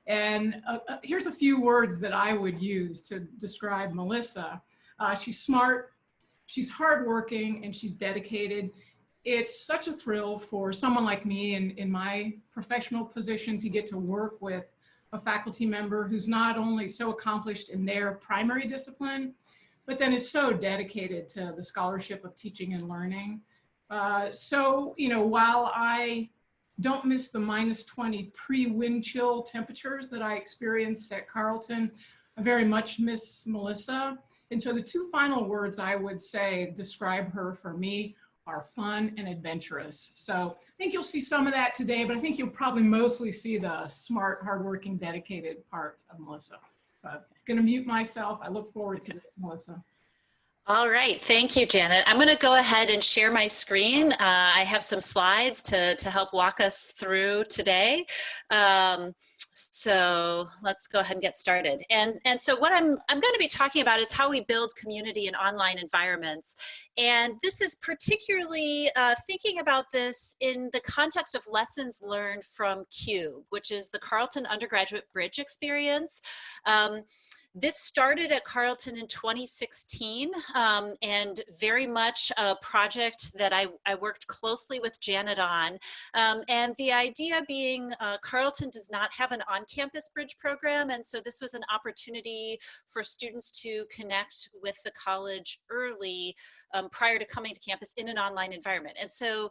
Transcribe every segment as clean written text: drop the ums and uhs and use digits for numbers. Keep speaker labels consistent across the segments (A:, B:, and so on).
A: And here's a few words that I would use to describe Melissa. She's smart, she's hardworking, and she's dedicated. It's such a thrill for someone like me in my professional position to get to work with a faculty member who's not only so accomplished in their primary discipline, but then is so dedicated to the scholarship of teaching and learning. So, you know, while I don't miss the -20 pre-wind chill temperatures that I experienced at Carleton, I very much miss Melissa. And so the two final words I would say describe her for me are fun and adventurous. So I think you'll see some of that today, but I think you'll probably mostly see the smart, hardworking, dedicated part of Melissa. So I'm going to mute myself. I look forward to it, Melissa.
B: All right, thank you, Janet. I'm going to go ahead and share my screen. I have some slides to help walk us through today. So let's go ahead and get started. And so what I'm going to be talking about is how we build community in online environments. And this is particularly thinking about this in the context of lessons learned from CUBE, which is the Carleton Undergraduate Bridge Experience. This started at Carleton in 2016 and very much a project that I worked closely with Janet on. And the idea being Carleton does not have an on-campus bridge program, and so this was an opportunity for students to connect with the college early prior to coming to campus in an online environment. And so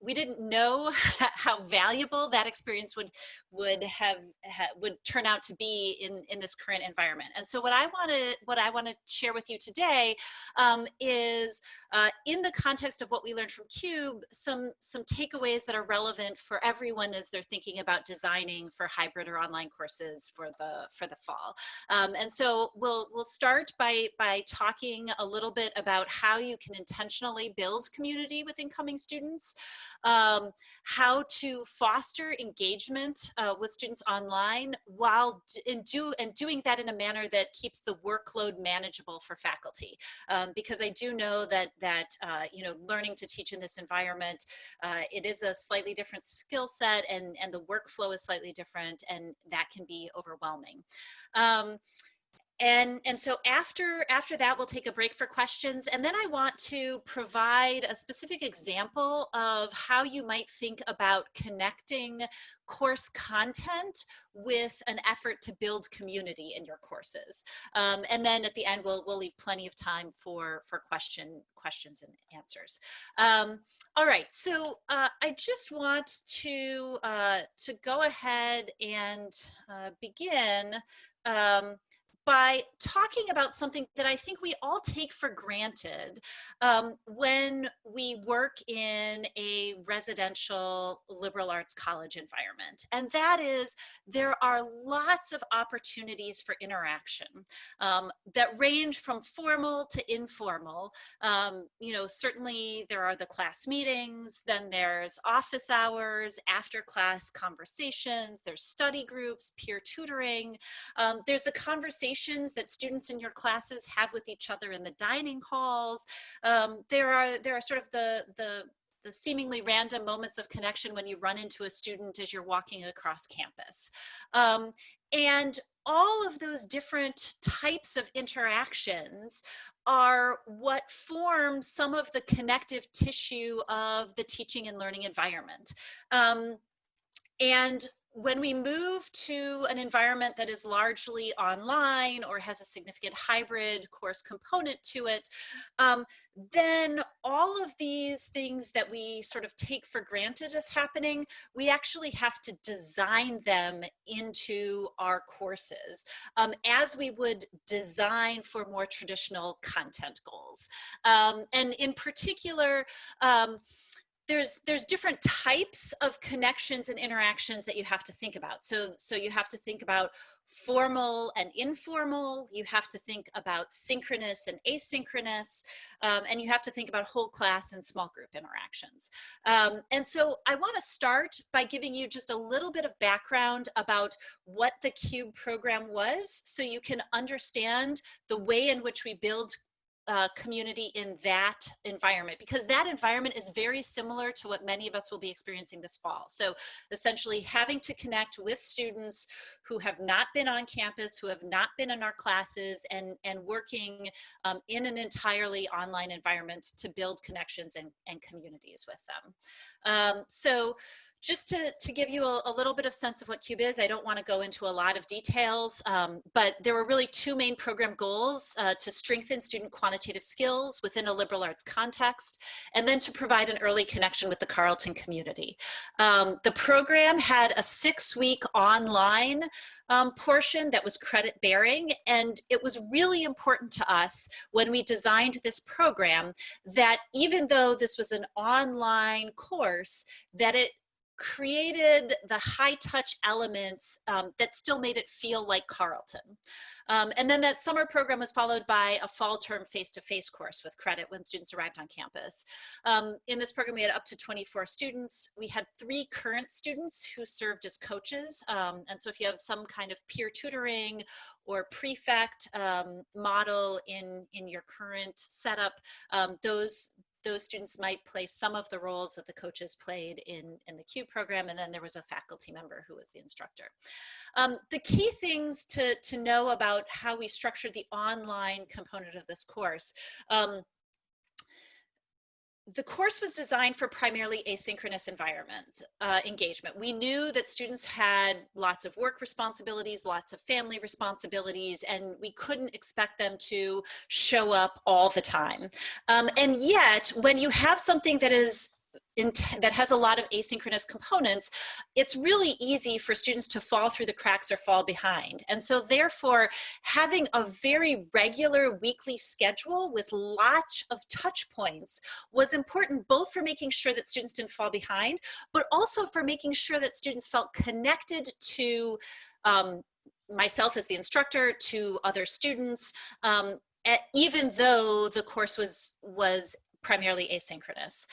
B: we didn't know how valuable that experience would turn out to be in this current environment. And so what I want to share with you today is in the context of what we learned from CUBE, some takeaways that are relevant for everyone as they're thinking about designing for hybrid or online courses for the fall. And so we'll start by talking a little bit about how you can intentionally build community with incoming students, how to foster engagement with students online while doing that in a manner that keeps the workload manageable for faculty. Because I do know that you know, learning to teach in this environment, it is a slightly different skill set, and the workflow is slightly different, and that can be overwhelming. And so after that, we'll take a break for questions. And then I want to provide a specific example of how you might think about connecting course content with an effort to build community in your courses. And then at the end, we'll leave plenty of time for questions and answers. All right, so I just want to go ahead and begin by talking about something that I think we all take for granted when we work in a residential liberal arts college environment. And that is, there are lots of opportunities for interaction that range from formal to informal. You know, certainly there are the class meetings, then there's office hours, after class conversations, there's study groups, peer tutoring, there's the conversation that students in your classes have with each other in the dining halls. There are sort of the seemingly random moments of connection when you run into a student as you're walking across campus. And all of those different types of interactions are what form some of the connective tissue of the teaching and learning environment. And when we move to an environment that is largely online or has a significant hybrid course component to it, then all of these things that we sort of take for granted as happening, we actually have to design them into our courses as we would design for more traditional content goals. And in particular, there's different types of connections and interactions that you have to think about. So you have to think about formal and informal, you have to think about synchronous and asynchronous, and you have to think about whole class and small group interactions. And so I want to start by giving you just a little bit of background about what the CUBE program was, so you can understand the way in which we build community in that environment, because that environment is very similar to what many of us will be experiencing this fall. So essentially having to connect with students who have not been on campus, who have not been in our classes, and working in an entirely online environment to build connections and communities with them. So just to give you a little bit of sense of what CUBE is, I don't want to go into a lot of details, but there were really two main program goals: to strengthen student quantitative skills within a liberal arts context, and then to provide an early connection with the Carleton community. The program had a 6-week online portion that was credit bearing, and it was really important to us when we designed this program that even though this was an online course, that it created the high touch elements that still made it feel like Carleton. And then that summer program was followed by a fall term face-to-face course with credit when students arrived on campus. In this program, we had up to 24 students. We had 3 current students who served as coaches. And so if you have some kind of peer tutoring or prefect model in your current setup, those students might play some of the roles that the coaches played in the CUBE program, and then there was a faculty member who was the instructor. The key things to know about how we structured the online component of this course. The course was designed for primarily asynchronous environment engagement. We knew that students had lots of work responsibilities, lots of family responsibilities, and we couldn't expect them to show up all the time. And yet, when you have something that has a lot of asynchronous components, it's really easy for students to fall through the cracks or fall behind. And so therefore, having a very regular weekly schedule with lots of touch points was important, both for making sure that students didn't fall behind, but also for making sure that students felt connected to myself as the instructor, to other students, even though the course was primarily asynchronous.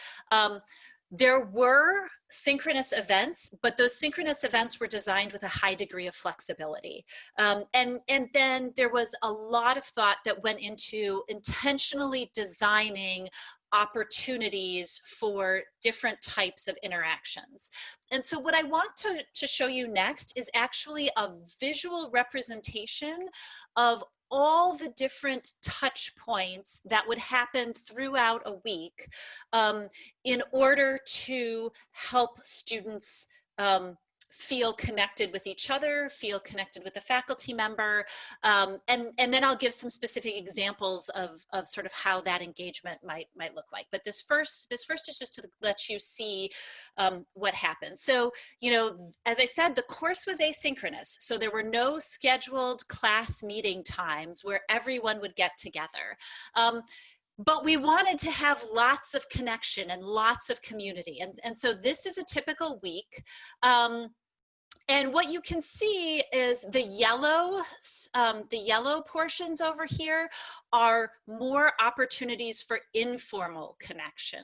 B: There were synchronous events, but those synchronous events were designed with a high degree of flexibility. And then there was a lot of thought that went into intentionally designing opportunities for different types of interactions. And so what I want to show you next is actually a visual representation of all the different touch points that would happen throughout a week in order to help students feel connected with each other, feel connected with a faculty member, and then I'll give some specific examples of sort of how that engagement might look like. But this first is just to let you see what happens. So, you know, as I said, the course was asynchronous, so there were no scheduled class meeting times where everyone would get together. But we wanted to have lots of connection and lots of community. And so this is a typical week. And what you can see is the yellow portions over here are more opportunities for informal connection.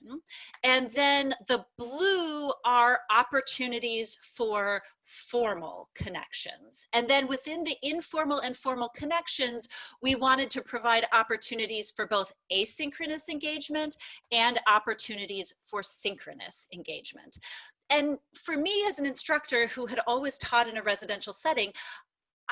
B: And then the blue are opportunities for formal connections. And then within the informal and formal connections, we wanted to provide opportunities for both asynchronous engagement and opportunities for synchronous engagement. And for me as an instructor who had always taught in a residential setting,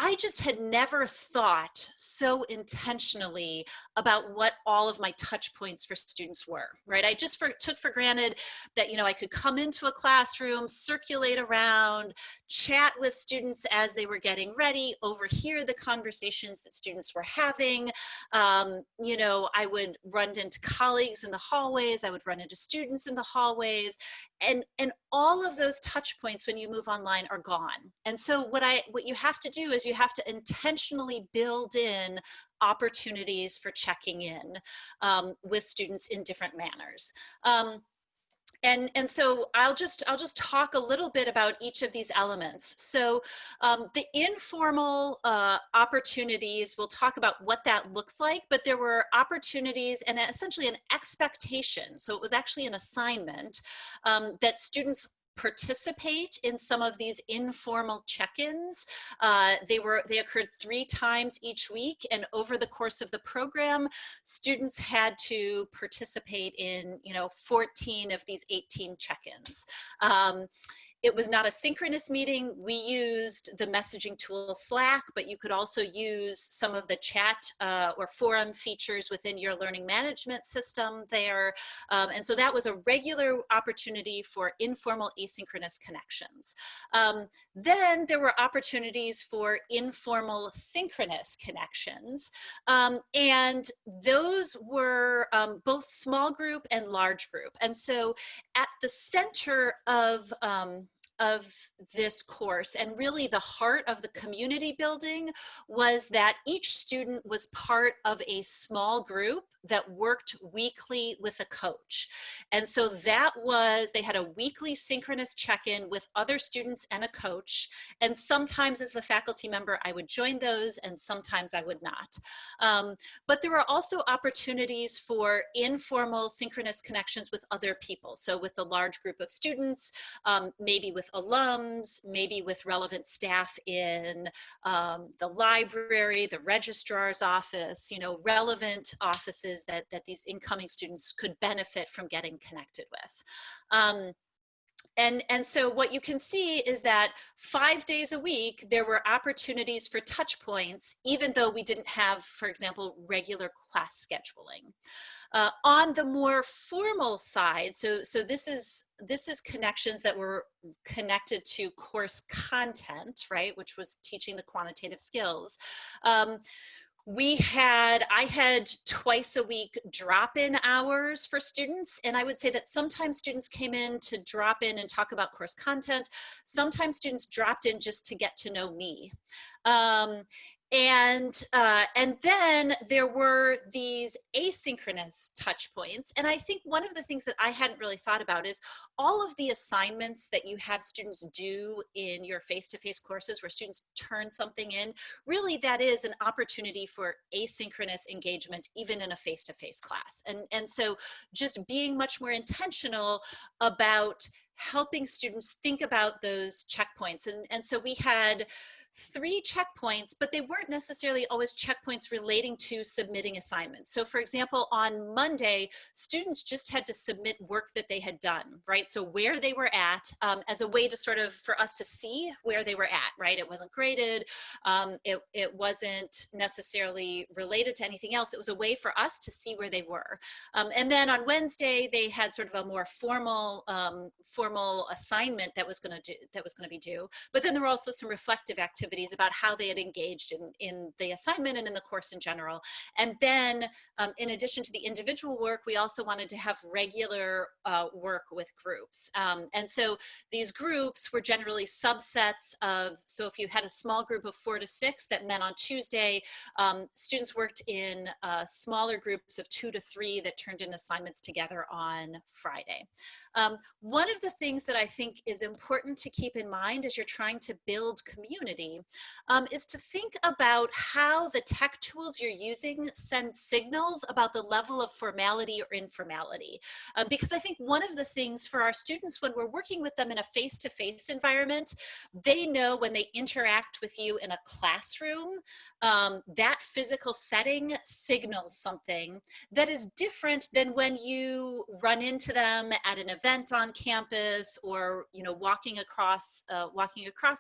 B: I just had never thought so intentionally about what all of my touch points for students were, right? I just took for granted that, you know, I could come into a classroom, circulate around, chat with students as they were getting ready, overhear the conversations that students were having. You know, I would run into colleagues in the hallways, I would run into students in the hallways, and all of those touch points when you move online are gone. And so what you have to do is you have to intentionally build in opportunities for checking in with students in different manners. And so I'll just talk a little bit about each of these elements. So the informal opportunities, we'll talk about what that looks like, but there were opportunities and essentially an expectation. So it was actually an assignment that students participate in some of these informal check-ins. They occurred 3 times each week, and over the course of the program, students had to participate in, 14 of these 18 check-ins. It was not a synchronous meeting. We used the messaging tool Slack, but you could also use some of the chat or forum features within your learning management system there. And so that was a regular opportunity for informal asynchronous connections. Then there were opportunities for informal synchronous connections. And those were both small group and large group. And so at the center of this course, and really the heart of the community building, was that each student was part of a small group that worked weekly with a coach. And so that was, they had a weekly synchronous check-in with other students and a coach. And sometimes as the faculty member, I would join those, and sometimes I would not. But there were also opportunities for informal synchronous connections with other people. So with a large group of students, maybe with alums, maybe with relevant staff in the library, the registrar's office, relevant offices that these incoming students could benefit from getting connected with. And so what you can see is that 5 days a week, there were opportunities for touch points, even though we didn't have, for example, regular class scheduling. On the more formal side, so this is connections that were connected to course content, right, which was teaching the quantitative skills. I had twice a week drop-in hours for students, and I would say that sometimes students came in to drop in and talk about course content. Sometimes students dropped in just to get to know me. And then there were these asynchronous touch points. And I think one of the things that I hadn't really thought about is all of the assignments that you have students do in your face-to-face courses where students turn something in, really that is an opportunity for asynchronous engagement, even in a face-to-face class. And so just being much more intentional about helping students think about those checkpoints. And so we had 3 checkpoints, but they weren't necessarily always checkpoints relating to submitting assignments. So for example, on Monday, students just had to submit work that they had done, right? So where they were at, as a way to sort of, for us to see where they were at, right? It wasn't graded. It wasn't necessarily related to anything else. It was a way for us to see where they were. And then on Wednesday, they had sort of a more formal assignment that was going to be due. But then there were also some reflective activities about how they had engaged in the assignment and in the course in general. And then in addition to the individual work, we also wanted to have regular work with groups. And so these groups were generally subsets of, so if you had a small group of 4 to 6, that meant on Tuesday, students worked in smaller groups of 2 to 3 that turned in assignments together on Friday. One of the things that I think is important to keep in mind as you're trying to build community is to think about how the tech tools you're using send signals about the level of formality or informality. Because I think one of the things for our students when we're working with them in a face-to-face environment, they know when they interact with you in a classroom, that physical setting signals something that is different than when you run into them at an event on campus or walking across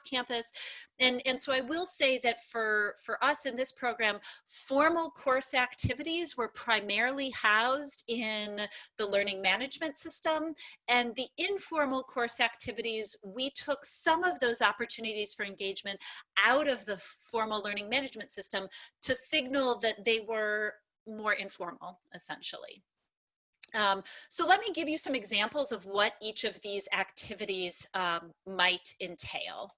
B: campus. And so I will say that for us in this program, formal course activities were primarily housed in the learning management system, and the informal course activities, we took some of those opportunities for engagement out of the formal learning management system to signal that they were more informal, essentially. So let me give you some examples of what each of these activities might entail.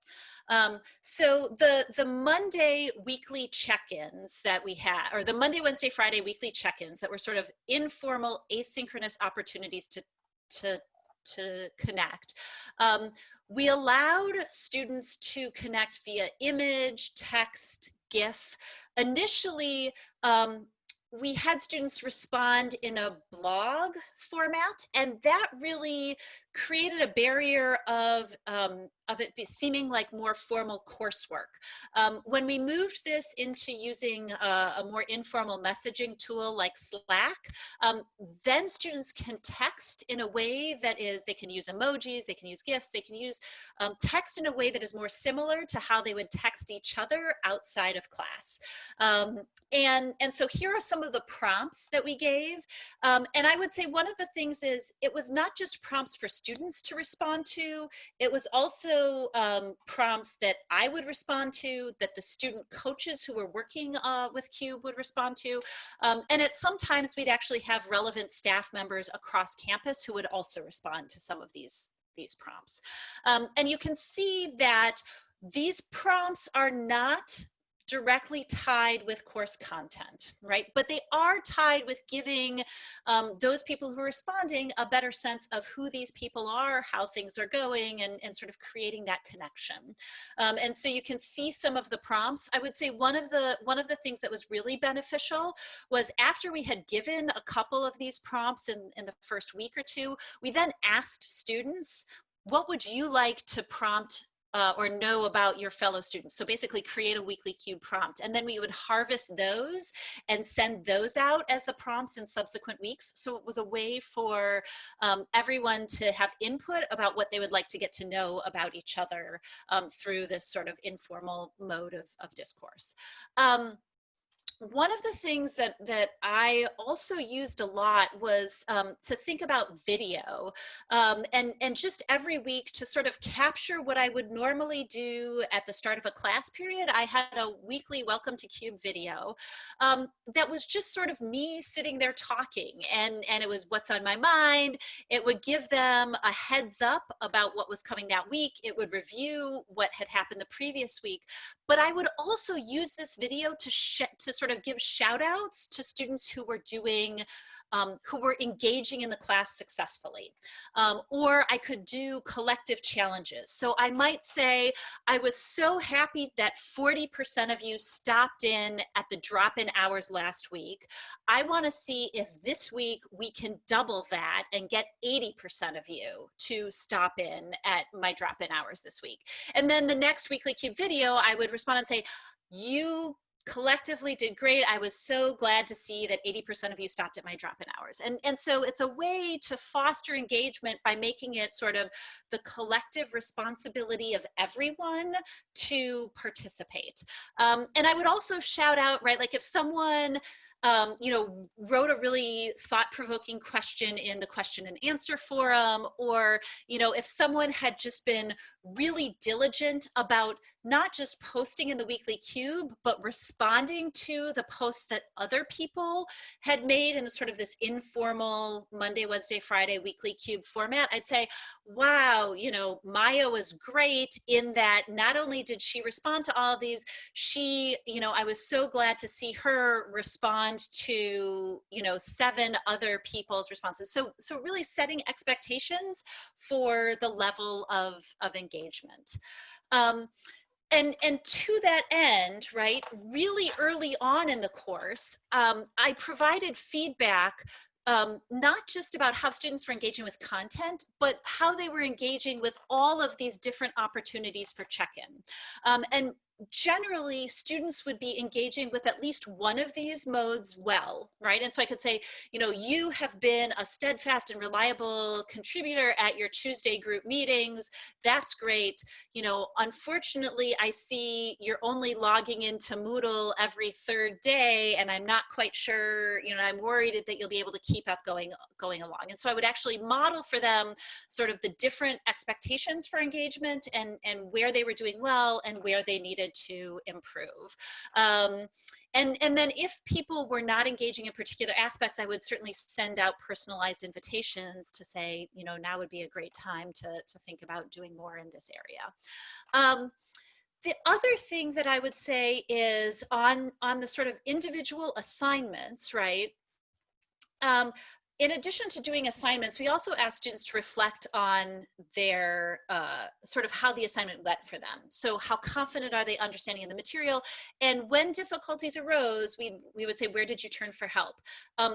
B: So the Monday weekly check-ins that we had, or the Monday, Wednesday, Friday weekly check-ins that were sort of informal asynchronous opportunities to connect. We allowed students to connect via image, text, GIF. Initially, we had students respond in a blog format, and that really created a barrier of it seeming like more formal coursework. When we moved this into using a more informal messaging tool like Slack, then students can text in a way that is, they can use emojis, they can use GIFs, they can use text in a way that is more similar to how they would text each other outside of class. And so here are some of the prompts that we gave. And I would say one of the things is it was not just prompts for students to respond to, it was also prompts that I would respond to, that the student coaches who were working with CUBE would respond to. And sometimes we'd actually have relevant staff members across campus who would also respond to some of these prompts. And you can see that these prompts are not directly tied with course content, right? But they are tied with giving those people who are responding a better sense of who these people are, how things are going, and sort of creating that connection. And so you can see some of the prompts. I would say one of the things that was really beneficial was after we had given a couple of these prompts in the first week or two, we then asked students, what would you like to prompt or know about your fellow students? So basically create a weekly CUBE prompt, and then we would harvest those and send those out as the prompts in subsequent weeks. So it was a way for everyone to have input about what they would like to get to know about each other through this sort of informal mode of discourse. One of the things that I also used a lot was to think about video, and just every week to sort of capture what I would normally do at the start of a class period. I had a weekly Welcome to CUBE video that was just sort of me sitting there talking, and it was what's on my mind. It would give them a heads up about what was coming that week. It would review what had happened the previous week, but I would also use this video to sort of give shout outs to students who were doing, who were engaging in the class successfully. Or I could do collective challenges. So I might say, I was so happy that 40% of you stopped in at the drop-in hours last week. I want to see if this week we can double that and get 80% of you to stop in at my drop-in hours this week. And then the next weekly CUBE video, I would respond and say, you collectively did great. I was so glad to see that 80% of you stopped at my drop-in hours. And so it's a way to foster engagement by making it sort of the collective responsibility of everyone to participate. And I would also shout out, right, like if someone wrote a really thought-provoking question in the question and answer forum, or, if someone had just been really diligent about not just posting in the weekly CUBE, but responding to the posts that other people had made in the sort of this informal Monday, Wednesday, Friday weekly CUBE format, I'd say, wow, Maya was great in that not only did she respond to all of these, she, I was so glad to see her respond to 7 other people's responses. So really setting expectations for the level of engagement. And to that end, right, really early on in the course, I provided feedback not just about how students were engaging with content, but how they were engaging with all of these different opportunities for check-in. And generally, students would be engaging with at least one of these modes well, right? And so I could say, you have been a steadfast and reliable contributor at your Tuesday group meetings. That's great. Unfortunately, I see you're only logging into Moodle every 3rd day, and I'm not quite sure, I'm worried that you'll be able to keep up going along. And so I would actually model for them sort of the different expectations for engagement and where they were doing well and where they needed to improve. And then if people were not engaging in particular aspects, I would certainly send out personalized invitations to say, now would be a great time to think about doing more in this area. The other thing that I would say is on the sort of individual assignments, right? in addition to doing assignments, we also ask students to reflect on their sort of how the assignment went for them. So how confident are they understanding of the material? And when difficulties arose, we would say, where did you turn for help?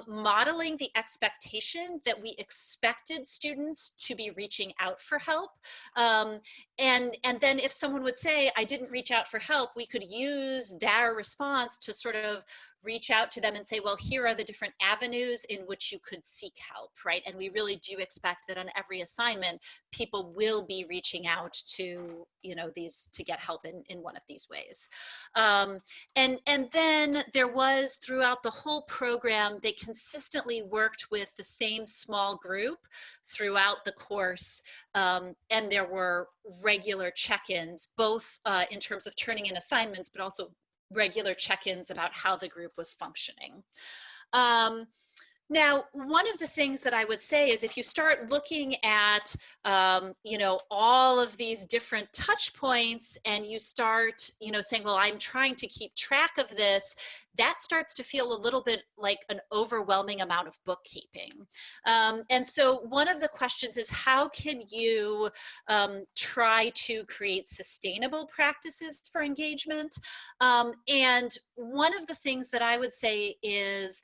B: Modeling the expectation that we expected students to be reaching out for help. And then if someone would say, I didn't reach out for help, we could use their response to sort of reach out to them and say, well, here are the different avenues in which you could seek help, right? And we really do expect that on every assignment, people will be reaching out to, to get help in one of these ways. And then there was, throughout the whole program, they consistently worked with the same small group throughout the course. And there were regular check-ins, both in terms of turning in assignments, but also regular check-ins about how the group was functioning. Now, one of the things that I would say is if you start looking at, all of these different touch points and you start, saying, well, I'm trying to keep track of this, that starts to feel a little bit like an overwhelming amount of bookkeeping. And so one of the questions is, how can you try to create sustainable practices for engagement? And one of the things that I would say is,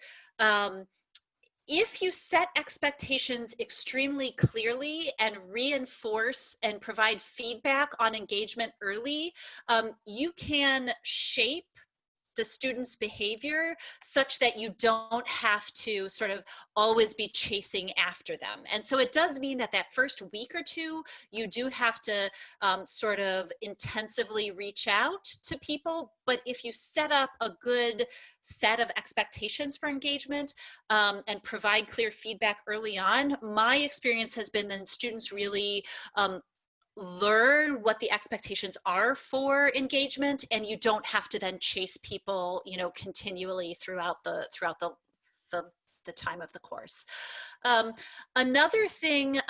B: if you set expectations extremely clearly and reinforce and provide feedback on engagement early, you can shape the student's behavior such that you don't have to sort of always be chasing after them. And so it does mean that that first week or two, you do have to sort of intensively reach out to people. But if you set up a good set of expectations for engagement and provide clear feedback early on, my experience has been that students really learn what the expectations are for engagement, and you don't have to then chase people, continually throughout the time of the course. Another thing,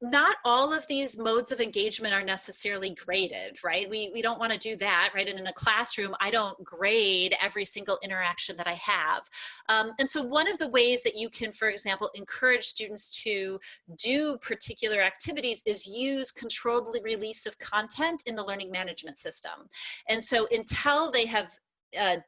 B: not all of these modes of engagement are necessarily graded, right? We don't want to do that, right? And in a classroom, I don't grade every single interaction that I have. And so one of the ways that you can, for example, encourage students to do particular activities is use controlled release of content in the learning management system. And so until they have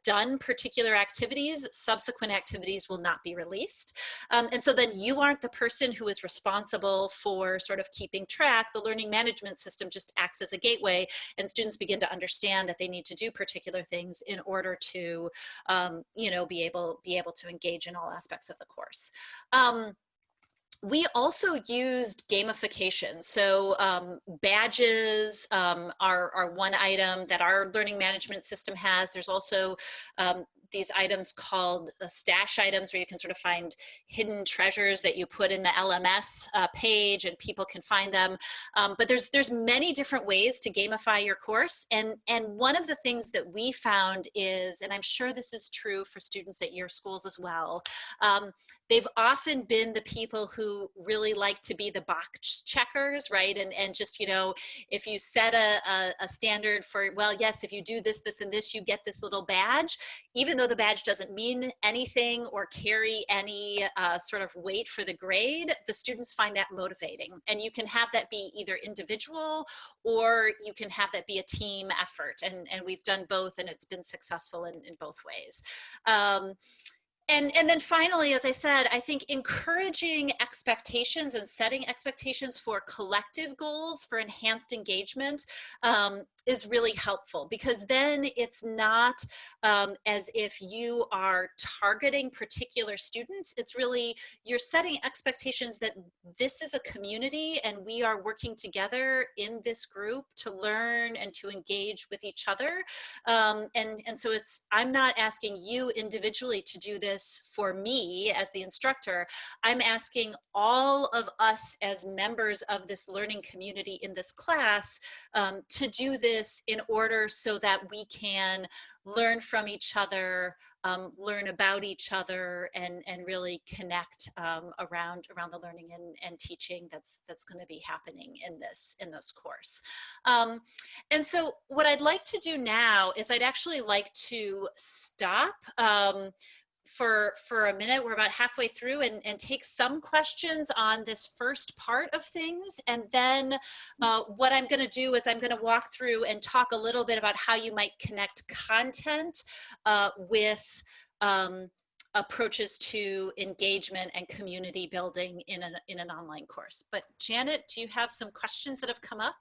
B: done particular activities, subsequent activities will not be released. And so then you aren't the person who is responsible for sort of keeping track. The learning management system just acts as a gateway, and students begin to understand that they need to do particular things in order to, be able to engage in all aspects of the course. We also used gamification. So badges are one item that our learning management system has. There's also these items called stash items, where you can sort of find hidden treasures that you put in the LMS page and people can find them. But there's many different ways to gamify your course. And one of the things that we found is, and I'm sure this is true for students at your schools as well, they've often been the people who really like to be the box checkers, right? And just, if you set a standard for, well, yes, if you do this, this, and this, you get this little badge, even though the badge doesn't mean anything or carry any sort of weight for the grade, the students find that motivating. And you can have that be either individual or you can have that be a team effort. And we've done both, and it's been successful in both ways. And then finally, as I said, I think encouraging expectations and setting expectations for collective goals for enhanced engagement is really helpful, because then it's not as if you are targeting particular students. It's really, you're setting expectations that this is a community and we are working together in this group to learn and to engage with each other. And so I'm not asking you individually to do this for me as the instructor. I'm asking all of us as members of this learning community in this class to do this in order so that we can learn from each other, learn about each other, and really connect around the learning and teaching that's going to be happening in this course. And so what I'd like to do now is I'd actually like to stop for a minute. We're about halfway through, and take some questions on this first part of things. And then what I'm going to do is I'm going to walk through and talk a little bit about how you might connect content with approaches to engagement and community building in an online course. But Janet, do you have some questions that have come up?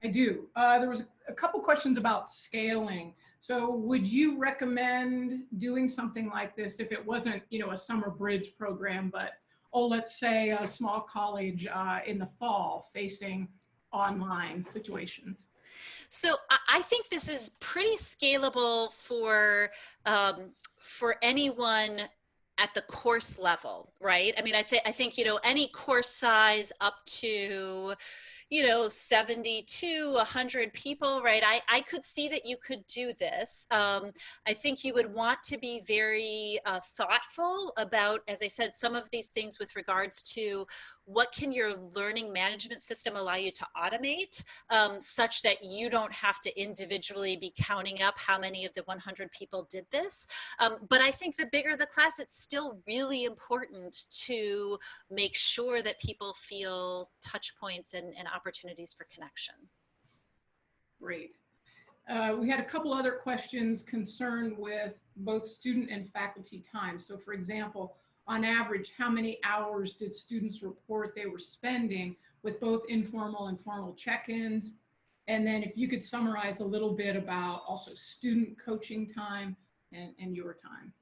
A: I do. There was a couple questions about scaling. So would you recommend doing something like this if it wasn't, a summer bridge program, but, let's say a small college in the fall facing online situations?
B: So I think this is pretty scalable for anyone at the course level, right? I mean, I think, any course size up to, 70 to 100 people, right? I could see that you could do this. I think you would want to be very thoughtful about, as I said, some of these things with regards to what can your learning management system allow you to automate, such that you don't have to individually be counting up how many of the 100 people did this. But I think the bigger the class, it's still really important to make sure that people feel touch points and opportunities for connection.
A: Great. We had a couple other questions concerned with both student and faculty time. So for example, on average, how many hours did students report they were spending with both informal and formal check-ins? And then if you could summarize a little bit about also student coaching time and your time.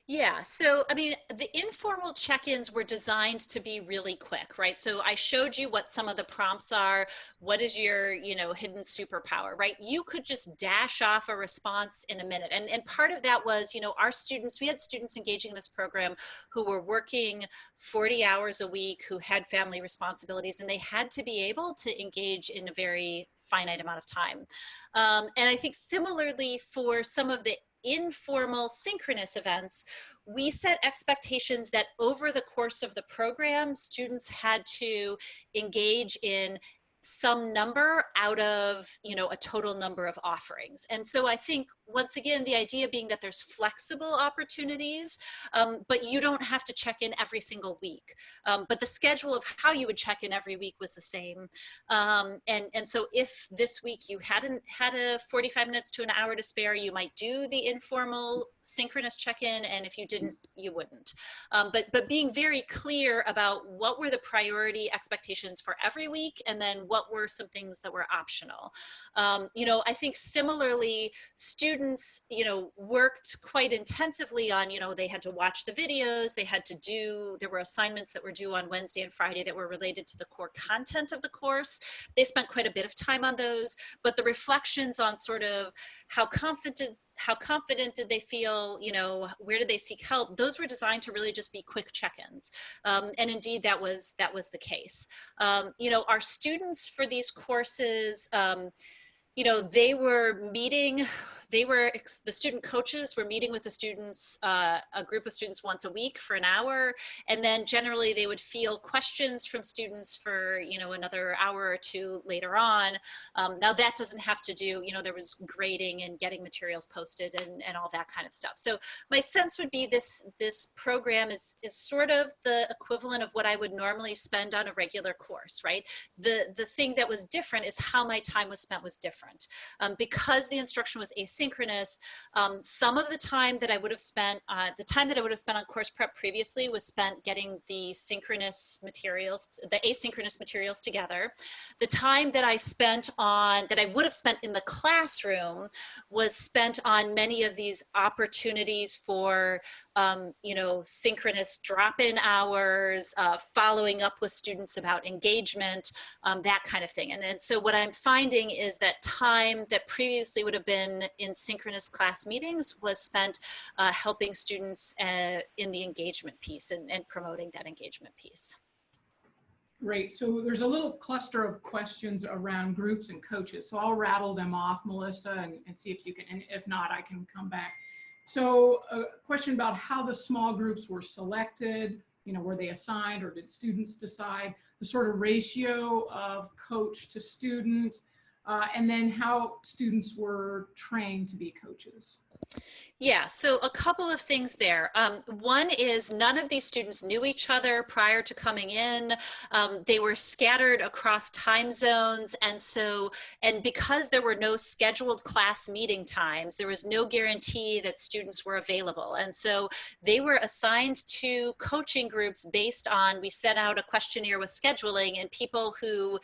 B: Yeah, so I mean, the informal check-ins were designed to be really quick, right? So I showed you what some of the prompts are. What is your, hidden superpower, right? You could just dash off a response in a minute. And part of that was, our students, we had students engaging in this program who were working 40 hours a week, who had family responsibilities, and they had to be able to engage in a very finite amount of time. And I think similarly for some of the informal synchronous events, we set expectations that over the course of the program, students had to engage in some number out of, a total number of offerings. And so I think, once again, the idea being that there's flexible opportunities, but you don't have to check in every single week. But the schedule of how you would check in every week was the same. And so if this week you hadn't had a 45 minutes to an hour to spare, you might do the informal synchronous check-in, and if you didn't, you wouldn't. But being very clear about what were the priority expectations for every week, and then what were some things that were optional. I think similarly, students, worked quite intensively on, they had to watch the videos, there were assignments that were due on Wednesday and Friday that were related to the core content of the course. They spent quite a bit of time on those, but the reflections on sort of how confident did they feel, where did they seek help, those were designed to really just be quick check-ins. And indeed, that was the case. Our students for these courses, they were meeting, the student coaches were meeting with the students, a group of students once a week for an hour. And then generally they would field questions from students for, another hour or two later on. Now that doesn't have to do, there was grading and getting materials posted and all that kind of stuff. So my sense would be this program is sort of the equivalent of what I would normally spend on a regular course, right? The thing that was different is how my time was spent was different. Because the instruction was asynchronous, some of the time that I would have spent, on course prep previously was spent getting the asynchronous materials together. The time that I would have spent in the classroom was spent on many of these opportunities for, synchronous drop-in hours, following up with students about engagement, that kind of thing. And so what I'm finding is that time that previously would have been in synchronous class meetings was spent helping students in the engagement piece and promoting that engagement piece.
A: Great. So there's a little cluster of questions around groups and coaches. So I'll rattle them off, Melissa, and see if you can, and if not, I can come back. So a question about how the small groups were selected, were they assigned or did students decide? The sort of ratio of coach to student, and then how students were trained to be coaches.
B: Yeah, so a couple of things there. One is none of these students knew each other prior to coming in. They were scattered across time zones. And because there were no scheduled class meeting times, there was no guarantee that students were available. And so they were assigned to coaching groups based on, we sent out a questionnaire with scheduling, and people who,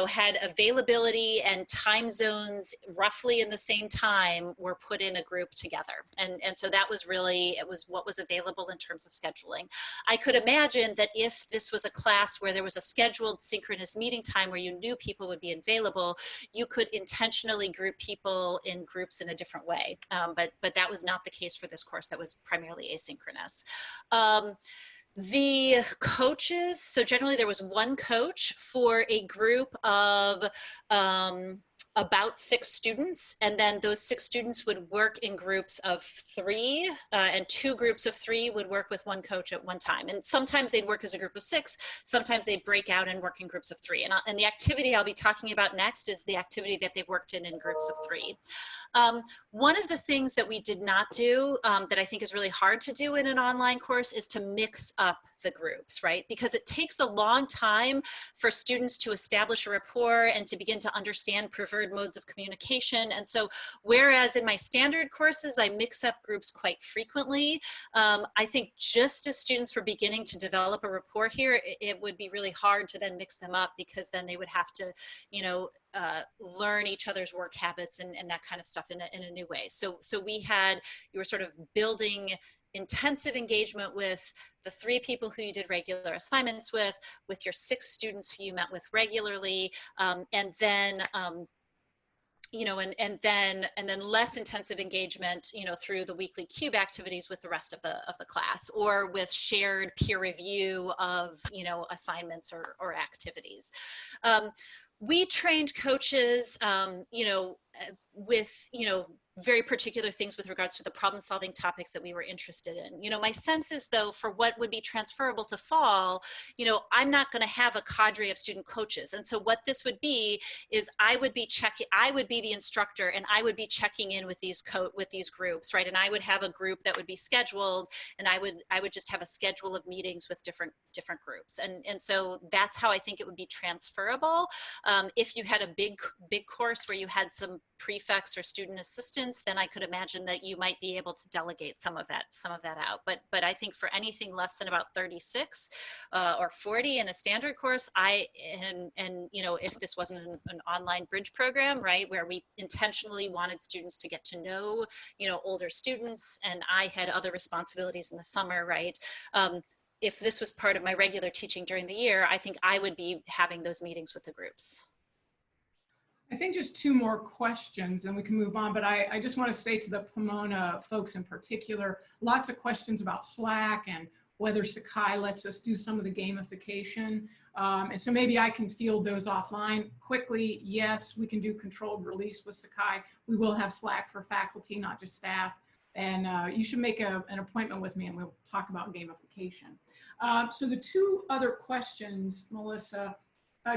B: had availability and time zones roughly in the same time were put in a group together. And so that was really, it was what was available in terms of scheduling. I could imagine that if this was a class where there was a scheduled synchronous meeting time where you knew people would be available, you could intentionally group people in groups in a different way. But that was not the case for this course. That was primarily asynchronous. The coaches, so generally there was one coach for a group of about 6 students, and then those 6 students would work in groups of 3, and 2 groups of 3 would work with one coach at one time. And sometimes they'd work as a group of 6, sometimes they'd break out and work in groups of 3. And the activity I'll be talking about next is the activity that they worked in groups of 3. One of the things that we did not do that I think is really hard to do in an online course is to mix up the groups, right? Because it takes a long time for students to establish a rapport and to begin to understand preferred modes of communication. And so whereas in my standard courses, I mix up groups quite frequently, I think just as students were beginning to develop a rapport here, it would be really hard to then mix them up, because then they would have to, learn each other's work habits and that kind of stuff in a new way. So you were sort of building intensive engagement with the 3 people who you did regular assignments with your 6 students who you met with regularly, and then and then less intensive engagement, through the weekly cube activities with the rest of the class, or with shared peer review of, assignments or activities. We trained coaches, with, very particular things with regards to the problem solving topics that we were interested in. My sense is, though, for what would be transferable to fall, I'm not going to have a cadre of student coaches. And so what this would be is I would be the instructor, and I would be checking in with these groups, right? And I would have a group that would be scheduled, and I would just have a schedule of meetings with different groups. And so that's how I think it would be transferable. If you had a big course where you had some prefects or student assistants, then I could imagine that you might be able to delegate some of that out. But I think for anything less than about 36 or 40 in a standard course, if this wasn't an online bridge program, right, where we intentionally wanted students to get to know, older students, and I had other responsibilities in the summer, right? If this was part of my regular teaching during the year, I think I would be having those meetings with the groups.
A: I think just 2 more questions and we can move on, but I just want to say to the Pomona folks in particular, lots of questions about Slack and whether Sakai lets us do some of the gamification. And so maybe I can field those offline quickly. Yes, we can do controlled release with Sakai. We will have Slack for faculty, not just staff. And you should make an appointment with me and we'll talk about gamification. So the 2 other questions, Melissa,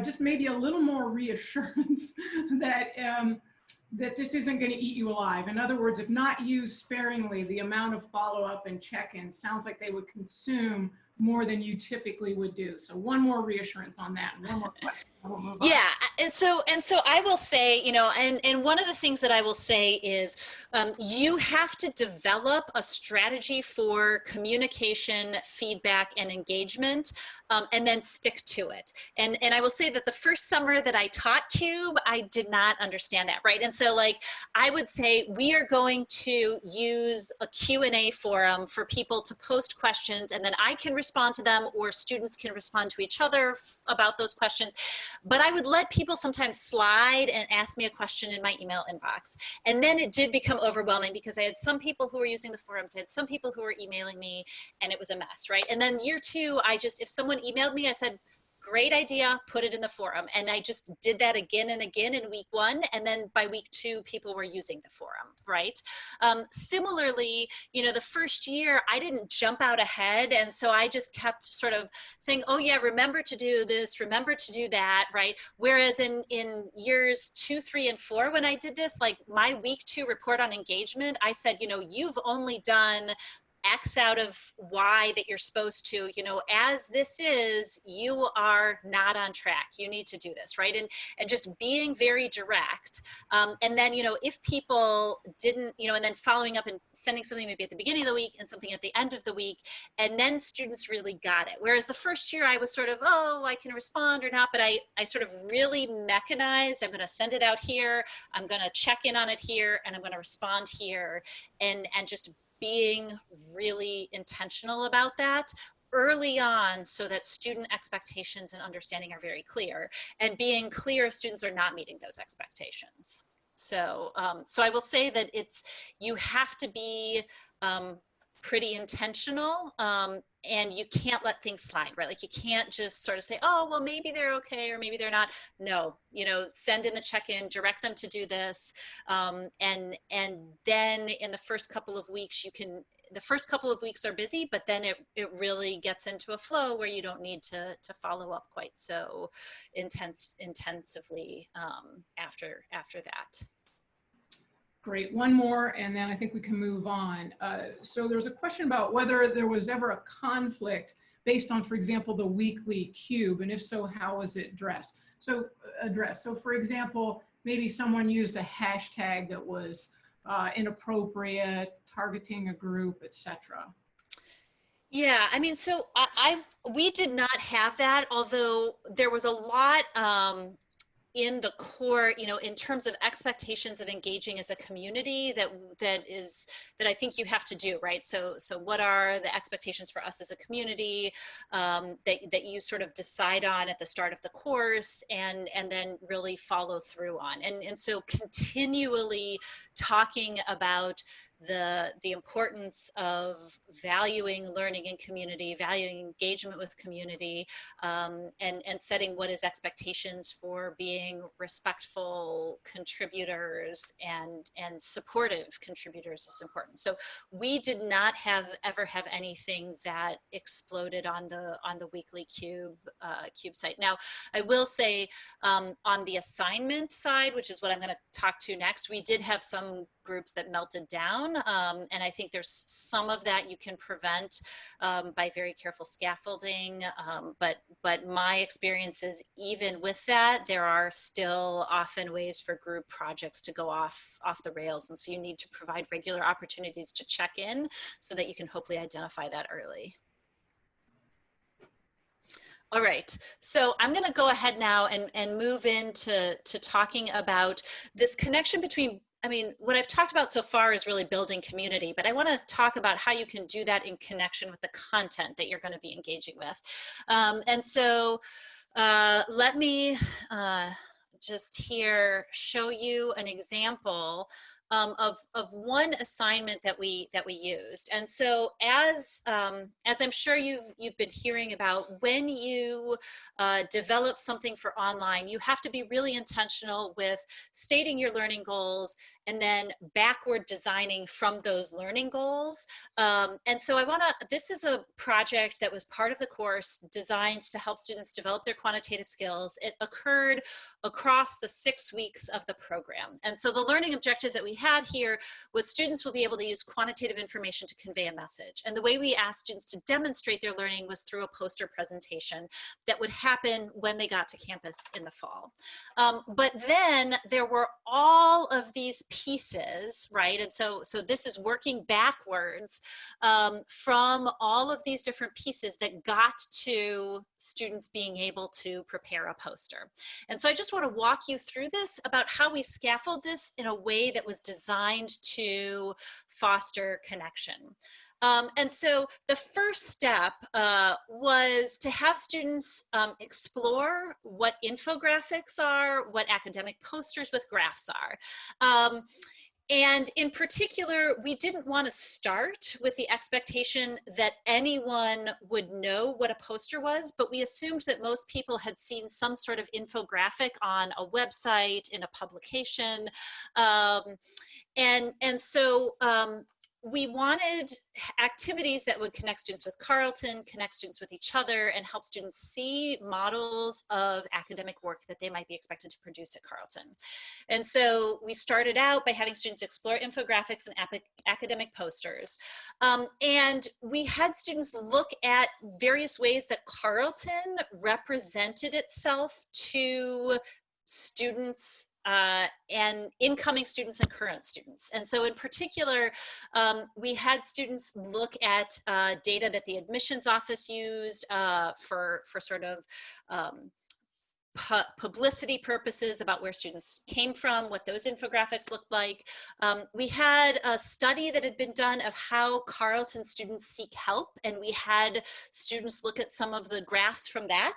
A: just maybe a little more reassurance that that this isn't going to eat you alive. In other words, if not used sparingly, the amount of follow-up and check-ins sounds like they would consume more than you typically would do. So one more reassurance on that. One more question. We'll move on.
B: Yeah, and so I will say, and one of the things that I will say is you have to develop a strategy for communication, feedback, and engagement, and then stick to it. And I will say that the first summer that I taught CUBE, I did not understand that, right? And so I would say we are going to use a Q&A forum for people to post questions, and then I can respond to them, or students can respond to each other about those questions. But I would let people sometimes slide and ask me a question in my email inbox. And then it did become overwhelming because I had some people who were using the forums, I had some people who were emailing me, and it was a mess, right? And then year 2, if someone emailed me, I said, great idea, put it in the forum. And I just did that again and again in week 1. And then by week 2, people were using the forum, right? Similarly, you know, the first year I didn't jump out ahead. And so I just kept sort of saying, oh yeah, remember to do this, remember to do that, right? Whereas in years 2, 3, and 4, when I did this, like my week 2 report on engagement, I said, you know, you've only done X out of Y that you're supposed to, you know, as this is, you are not on track. You need to do this, right? And just being very direct. And then, you know, if people didn't, you know, and then following up and sending something maybe at the beginning of the week and something at the end of the week, and then students really got it. Whereas the first year I was sort of, oh, I can respond or not, but I sort of really mechanized. I'm going to send it out here. I'm going to check in on it here, and I'm going to respond here, and just being really intentional about that early on so that student expectations and understanding are very clear, and being clear if students are not meeting those expectations. So, so I will say that you have to be pretty intentional, and you can't let things slide, right? Like you can't just sort of say, oh, well, maybe they're okay or maybe they're not. No, you know, send in the check-in, direct them to do this. And then in the first couple of weeks, the first couple of weeks are busy, but then it really gets into a flow where you don't need to follow up quite so intensively after that.
A: Great. One more, and then I think we can move on. So there's a question about whether there was ever a conflict based on, for example, the weekly cube, and if so, how was it addressed? So for example, maybe someone used a hashtag that was inappropriate, targeting a group, etc.
B: Yeah, I mean, so we did not have that, although there was a lot in the core, you know, in terms of expectations of engaging as a community that I think you have to do, right? So what are the expectations for us as a community that you sort of decide on at the start of the course, and then really follow through on, and so continually talking about the importance of valuing learning in community, valuing engagement with community, and setting what is expectations for being respectful contributors and supportive contributors is important. So we did not ever have anything that exploded on the weekly cube site. Now, I will say on the assignment side, which is what I'm going to talk to next, we did have some groups that melted down. And I think there's some of that you can prevent by very careful scaffolding. But my experience is even with that, there are still often ways for group projects to go off the rails. And so you need to provide regular opportunities to check in so that you can hopefully identify that early. All right, so I'm going to go ahead now and move into talking about this connection between, I mean, what I've talked about so far is really building community, but I want to talk about how you can do that in connection with the content that you're going to be engaging with. And so let me just here show you an example of one assignment that we used. And so as I'm sure you've been hearing about, when you develop something for online, you have to be really intentional with stating your learning goals and then backward designing from those learning goals. And so this is a project that was part of the course designed to help students develop their quantitative skills. It occurred across the 6 weeks of the program. And so the learning objective that we had here was students will be able to use quantitative information to convey a message. And the way we asked students to demonstrate their learning was through a poster presentation that would happen when they got to campus in the fall. But then there were all of these pieces, right? And so this is working backwards from all of these different pieces that got to students being able to prepare a poster. And so I just want to walk you through this about how we scaffold this in a way that was designed to foster connection. And so the first step was to have students explore what infographics are, what academic posters with graphs are. And in particular, we didn't want to start with the expectation that anyone would know what a poster was, but we assumed that most people had seen some sort of infographic on a website, in a publication. And so we wanted activities that would connect students with Carleton, connect students with each other, and help students see models of academic work that they might be expected to produce at Carleton. And so we started out by having students explore infographics and academic posters. And we had students look at various ways that Carleton represented itself to students and incoming students and current students. And so in particular, we had students look at data that the admissions office used for sort of publicity purposes about where students came from, what those infographics looked like. We had a study that had been done of how Carleton students seek help, and we had students look at some of the graphs from that,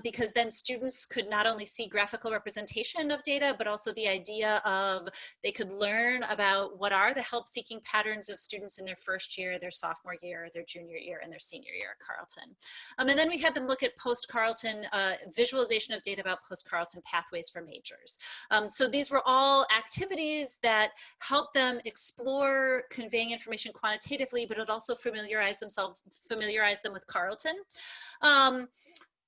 B: because then students could not only see graphical representation of data, but also the idea of they could learn about what are the help-seeking patterns of students in their first year, their sophomore year, their junior year, and their senior year at Carleton. And then we had them look at post-Carleton visualization of data about post-Carleton pathways for majors. So these were all activities that helped them explore conveying information quantitatively, but it also familiarized them with Carleton.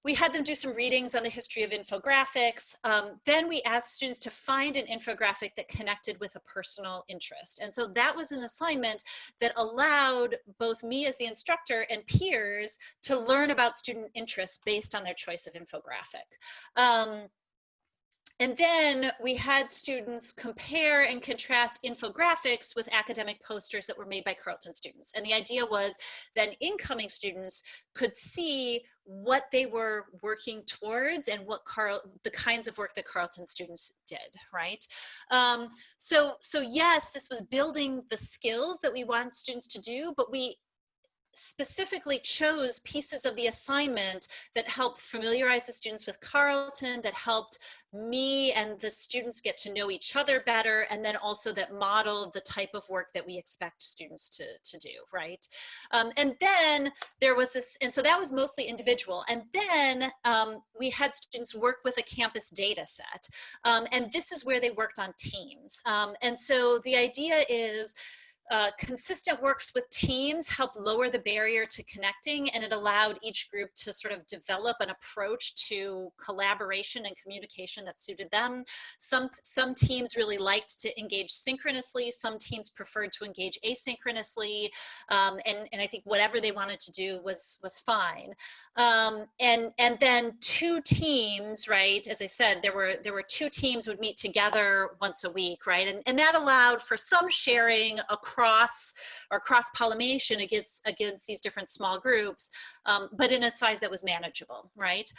B: We had them do some readings on the history of infographics. Then we asked students to find an infographic that connected with a personal interest. And so that was an assignment that allowed both me as the instructor and peers to learn about student interests based on their choice of infographic. And then we had students compare and contrast infographics with academic posters that were made by Carleton students. And the idea was that incoming students could see what they were working towards and what the kinds of work that Carleton students did, right? So yes, this was building the skills that we want students to do, but we specifically chose pieces of the assignment that helped familiarize the students with Carleton, that helped me and the students get to know each other better, and then also that modeled the type of work that we expect students to do, right? And then there was this, and so that was mostly individual. And then we had students work with a campus data set. And this is where they worked on teams. And so the idea is, consistent works with teams helped lower the barrier to connecting, and it allowed each group to sort of develop an approach to collaboration and communication that suited them. Some teams really liked to engage synchronously, some teams preferred to engage asynchronously, and I think whatever they wanted to do was fine. And then two teams, right, as I said, there were two teams would meet together once a week, right, and that allowed for some sharing across or cross-pollination against these different small groups, but in a size that was manageable, right?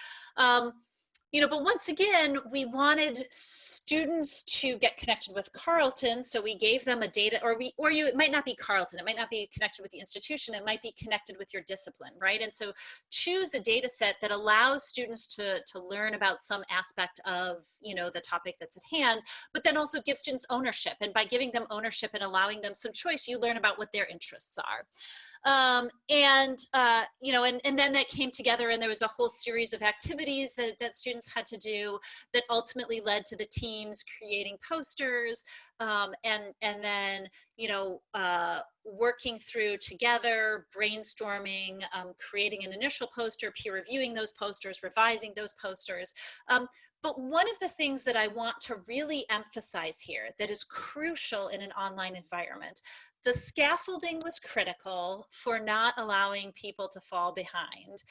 B: But once again, we wanted students to get connected with Carleton, so we gave them a data, it might not be Carleton, it might not be connected with the institution, it might be connected with your discipline, right? And so choose a data set that allows students to learn about some aspect of, the topic that's at hand, but then also give students ownership. And by giving them ownership and allowing them some choice, you learn about what their interests are. And then that came together, and there was a whole series of activities that students had to do that ultimately led to the teams creating posters, and then working through together, brainstorming, creating an initial poster, peer reviewing those posters, revising those posters. But one of the things that I want to really emphasize here that is crucial in an online environment, the scaffolding was critical for not allowing people to fall behind.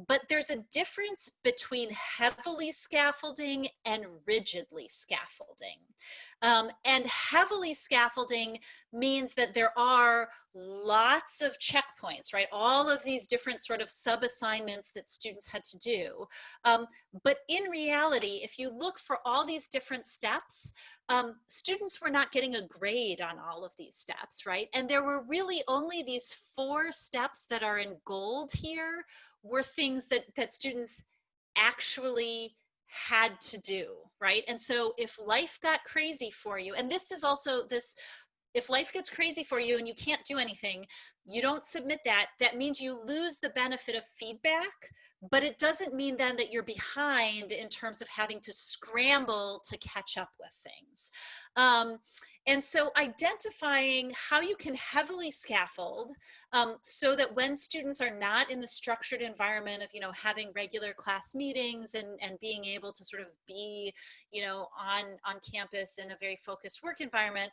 B: But there's a difference between heavily scaffolding and rigidly scaffolding. And heavily scaffolding means that there are lots of checkpoints, right? All of these different sort of sub-assignments that students had to do. But in reality, if you look for all these different steps, students were not getting a grade on all of these steps, right? And there were really only these 4 steps that are in gold here were things that students actually had to do, right? And so if life got crazy for you, and this is also this, if life gets crazy for you and you can't do anything, you don't submit that, that means you lose the benefit of feedback, but it doesn't mean then that you're behind in terms of having to scramble to catch up with things. And so identifying how you can heavily scaffold so that when students are not in the structured environment of, having regular class meetings and being able to sort of be, on campus in a very focused work environment,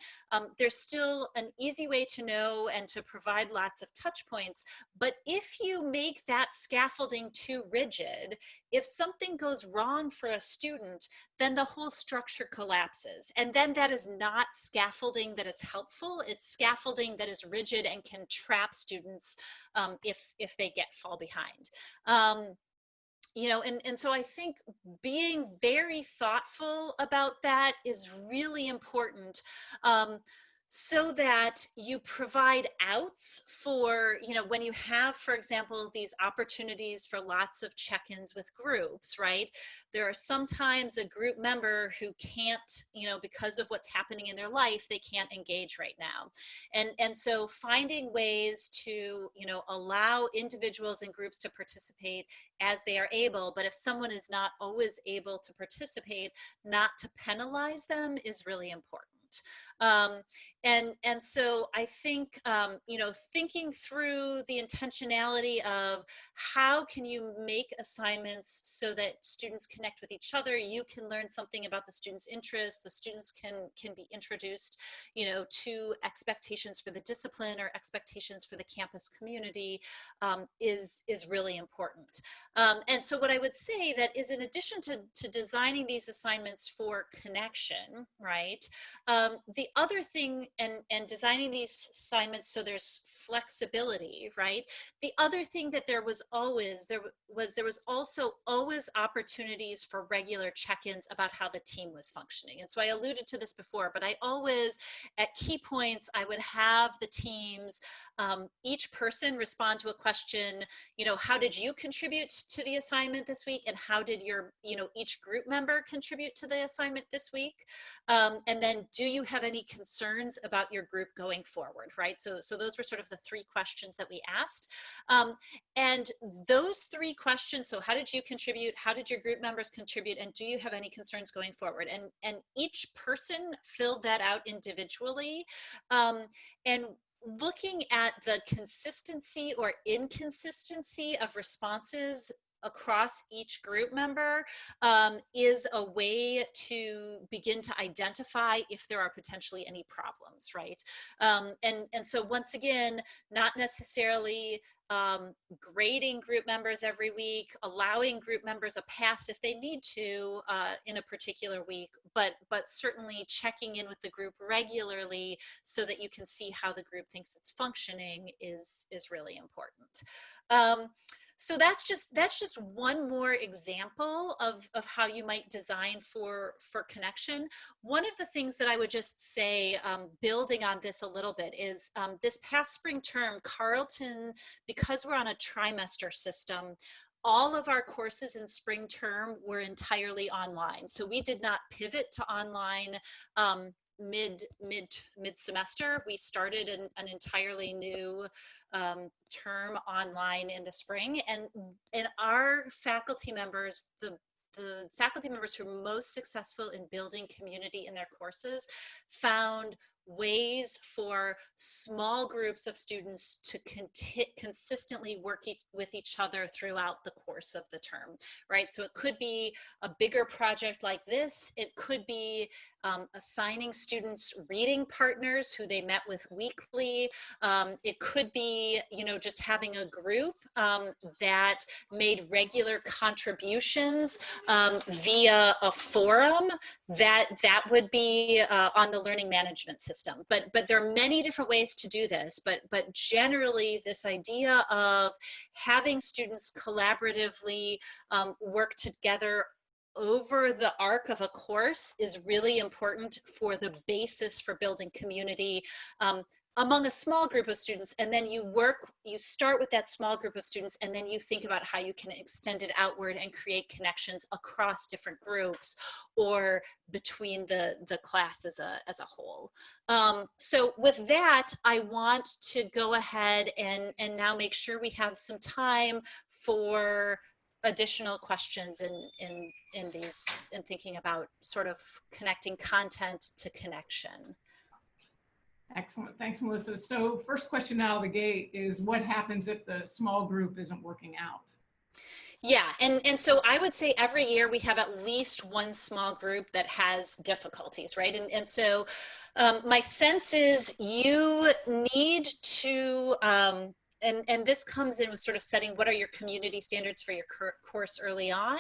B: there's still an easy way to know and to provide lots of touch points. But if you make that scaffolding too rigid, if something goes wrong for a student, then the whole structure collapses. And then that is not scaffolding that is helpful. It's scaffolding that is rigid and can trap students if they fall behind. And so I think being very thoughtful about that is really important. So that you provide outs for, when you have, for example, these opportunities for lots of check-ins with groups, right? There are sometimes a group member who can't, because of what's happening in their life, they can't engage right now. And so finding ways to, allow individuals and groups to participate as they are able, but if someone is not always able to participate, not to penalize them is really important. And so I think, thinking through the intentionality of how can you make assignments so that students connect with each other, you can learn something about the students' interests, the students can be introduced, to expectations for the discipline or expectations for the campus community, is really important. And so what I would say that is, in addition to designing these assignments for connection, right? The other thing, and designing these assignments so there's flexibility, right? The other thing that there was also always opportunities for regular check-ins about how the team was functioning. And so I alluded to this before, but I always, at key points, I would have the teams, each person respond to a question, how did you contribute to the assignment this week? And how did your, each group member contribute to the assignment this week? And then, do you have any concerns about your group going forward, right? So those were sort of the three questions that we asked. And those three questions, so how did you contribute? How did your group members contribute? And do you have any concerns going forward? And each person filled that out individually. And looking at the consistency or inconsistency of responses across each group member is a way to begin to identify if there are potentially any problems, right? And so once again, not necessarily grading group members every week, allowing group members a pass if they need to in a particular week, but certainly checking in with the group regularly so that you can see how the group thinks it's functioning is really important. So that's just one more example of how you might design for connection. One of the things that I would just say, building on this a little bit, is this past spring term, Carleton, because we're on a trimester system, all of our courses in spring term were entirely online. So we did not pivot to online mid semester. We started an entirely new term online in the spring, and our faculty members, the faculty members who are most successful in building community in their courses, found ways for small groups of students to consistently work with each other throughout the course of the term, right? So it could be a bigger project like this. It could be assigning students reading partners who they met with weekly. It could be, just having a group that made regular contributions via a forum that would be on the learning management system. But there are many different ways to do this, but generally this idea of having students collaboratively work together over the arc of a course is really important for the basis for building community. among a small group of students, and then you start with that small group of students, and then you think about how you can extend it outward and create connections across different groups or between the class as a whole. So with that, I want to go ahead and now make sure we have some time for additional questions in these, in thinking about sort of connecting content to connection.
A: Excellent. Thanks, Melissa. So first question out of the gate is, what happens if the small group isn't working out?
B: Yeah, and so I would say every year we have at least one small group that has difficulties, right? And so my sense is you need to, and this comes in with sort of setting what are your community standards for your course early on.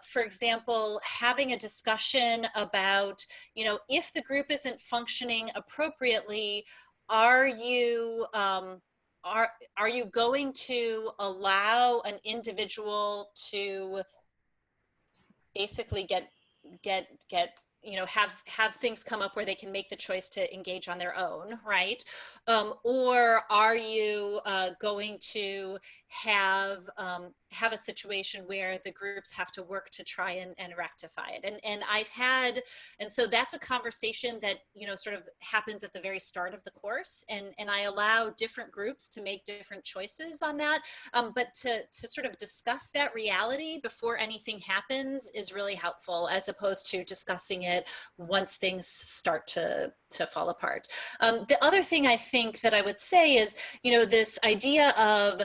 B: For example, having a discussion about, you know, if the group isn't functioning appropriately, are you, are you going to allow an individual to basically get you know, have things come up where they can make the choice to engage on their own, right? Or are you going to have a situation where the groups have to work to try and rectify it? And I've had, and so that's a conversation that, you know, sort of happens at the very start of the course, and I allow different groups to make different choices on that. But to sort of discuss that reality before anything happens is really helpful, as opposed to discussing it once things start to fall apart. The other thing I think that I would say is, you know, this idea of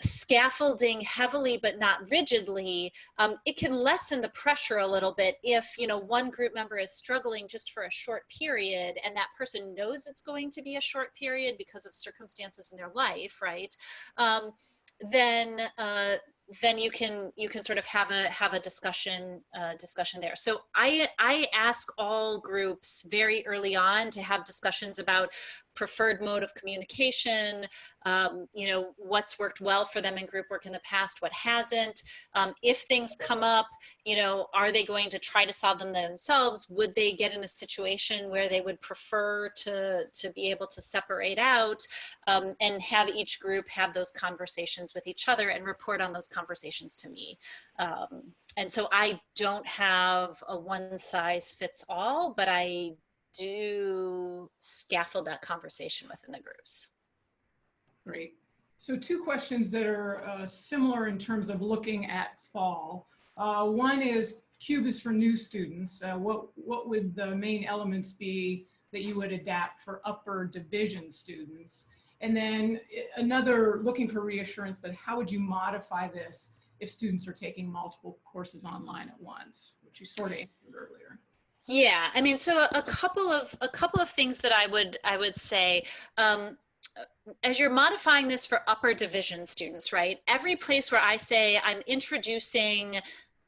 B: scaffolding heavily but not rigidly, it can lessen the pressure a little bit if, you know, one group member is struggling just for a short period and that person knows it's going to be a short period because of circumstances in their life, right? Then you can sort of have a discussion there. So I ask all groups very early on to have discussions about preferred mode of communication, you know, what's worked well for them in group work in the past, what hasn't. If things come up, you know, are they going to try to solve them themselves? Would they get in a situation where they would prefer to be able to separate out, and have each group have those conversations with each other and report on those conversations to me. And so I don't have a one size fits all, but I do scaffold that conversation within the groups.
A: Great. So two questions that are similar in terms of looking at fall. One is, CUBE is for new students. What would the main elements be that you would adapt for upper division students? And then another, looking for reassurance that how would you modify this if students are taking multiple courses online at once, which you sort of answered earlier.
B: Yeah, I mean, so a couple of things that I would say, as you're modifying this for upper division students, right? Every place where I say I'm introducing,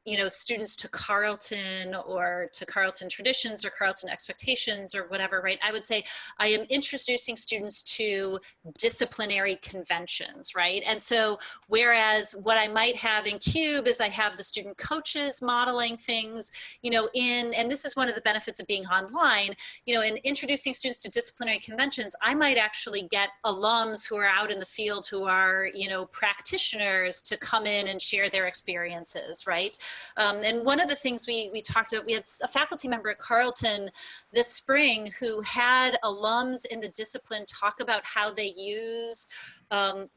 B: you know, students to Carleton or to Carleton traditions or Carleton expectations or whatever, right? I would say I am introducing students to disciplinary conventions, right? And so whereas what I might have in CUBE is I have the student coaches modeling things, you know, and this is one of the benefits of being online, you know, in introducing students to disciplinary conventions, I might actually get alums who are out in the field who are, you know, practitioners to come in and share their experiences, right? And one of the things we talked about, we had a faculty member at Carleton this spring who had alums in the discipline talk about how they use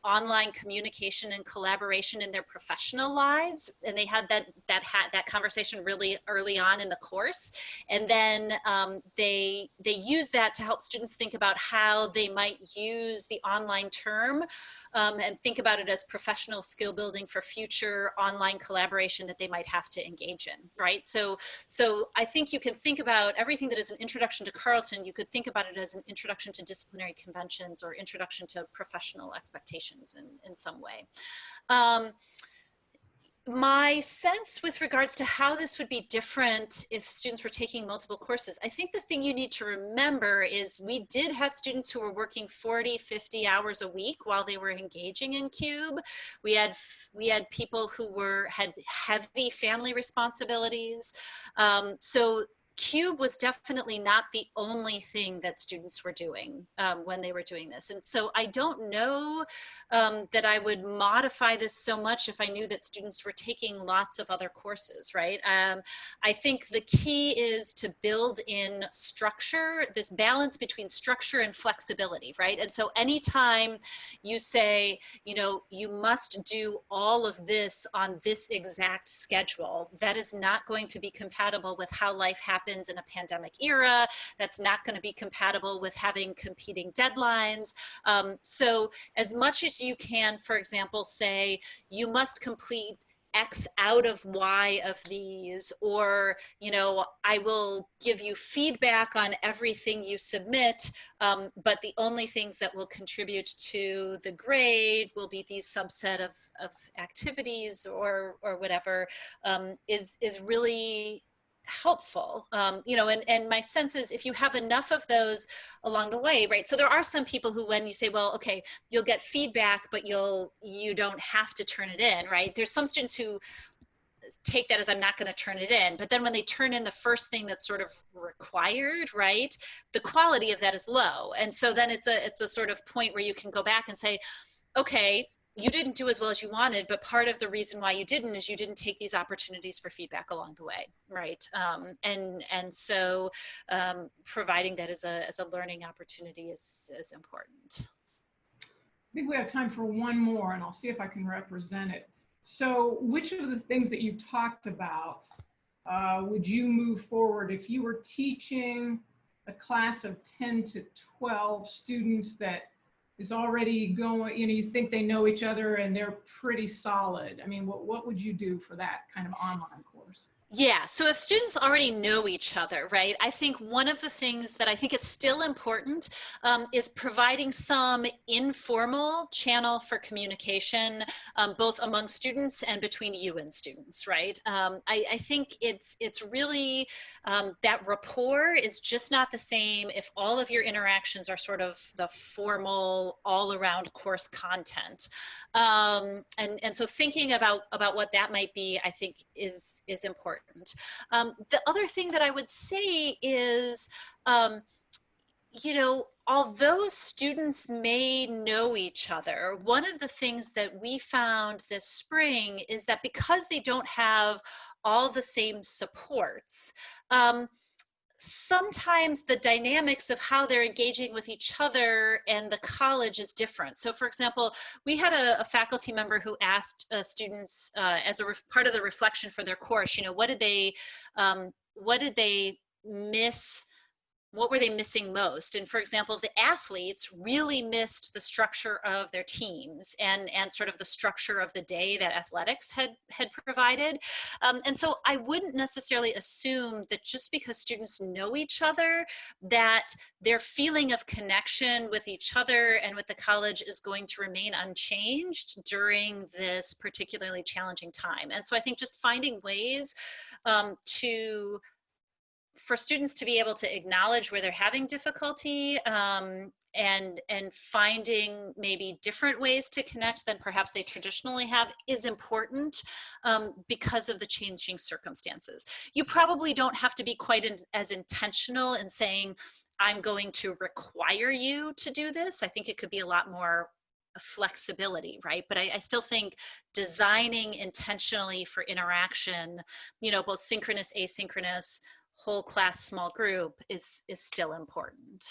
B: online communication and collaboration in their professional lives, and they had that conversation really early on in the course, and then they use that to help students think about how they might use the online term and think about it as professional skill building for future online collaboration that they might have to engage in, right? So I think you can think about everything that is an introduction to Carleton, you could think about it as an introduction to disciplinary conventions or introduction to professional expectations in some way. My sense with regards to how this would be different if students were taking multiple courses, I think the thing you need to remember is we did have students who were working 40, 50 hours a week while they were engaging in CUBE. We had people who had heavy family responsibilities. So Cube was definitely not the only thing that students were doing when they were doing this. And so I don't know that I would modify this so much if I knew that students were taking lots of other courses, right? I think the key is to build in structure, this balance between structure and flexibility, right? And so anytime you say, you know, you must do all of this on this exact schedule, that is not going to be compatible with how life happens in a pandemic era. That's not going to be compatible with having competing deadlines. So as much as you can, for example, say you must complete X out of Y of these, or, you know, I will give you feedback on everything you submit, but the only things that will contribute to the grade will be these subset of activities or whatever, is really helpful. You know, and my sense is if you have enough of those along the way, right? So there are some people who, when you say, well, okay, you'll get feedback, but you don't have to turn it in, right? There's some students who take that as I'm not going to turn it in, but then when they turn in the first thing that's sort of required, right, the quality of that is low. And so then it's a sort of point where you can go back and say, okay, you didn't do as well as you wanted, but part of the reason why you didn't is you didn't take these opportunities for feedback along the way, right? And so providing that as a learning opportunity is important.
A: I think we have time for one more, and I'll see if I can represent it. So which of the things that you've talked about would you move forward if you were teaching a class of 10 to 12 students that is already going, you know, you think they know each other and they're pretty solid? I mean, what would you do for that kind of online course?
B: Yeah, so if students already know each other, right, I think one of the things that I think is still important is providing some informal channel for communication, both among students and between you and students, right? I think it's really, that rapport is just not the same if all of your interactions are sort of the formal, all-around course content. And so thinking about what that might be, I think is important. The other thing that I would say is, you know, although students may know each other, one of the things that we found this spring is that because they don't have all the same supports, sometimes the dynamics of how they're engaging with each other and the college is different. So for example, we had a faculty member who asked students as a part of the reflection for their course, you know, what did they miss? What were they missing most? And for example, the athletes really missed the structure of their teams and sort of the structure of the day that athletics had provided. And so I wouldn't necessarily assume that just because students know each other, that their feeling of connection with each other and with the college is going to remain unchanged during this particularly challenging time. And so I think just finding ways for students to be able to acknowledge where they're having difficulty, and finding maybe different ways to connect than perhaps they traditionally have is important, because of the changing circumstances. You probably don't have to be quite as intentional in saying, I'm going to require you to do this. I think it could be a lot more flexibility, right? But I still think designing intentionally for interaction, you know, both synchronous, asynchronous, whole class, small group is still important.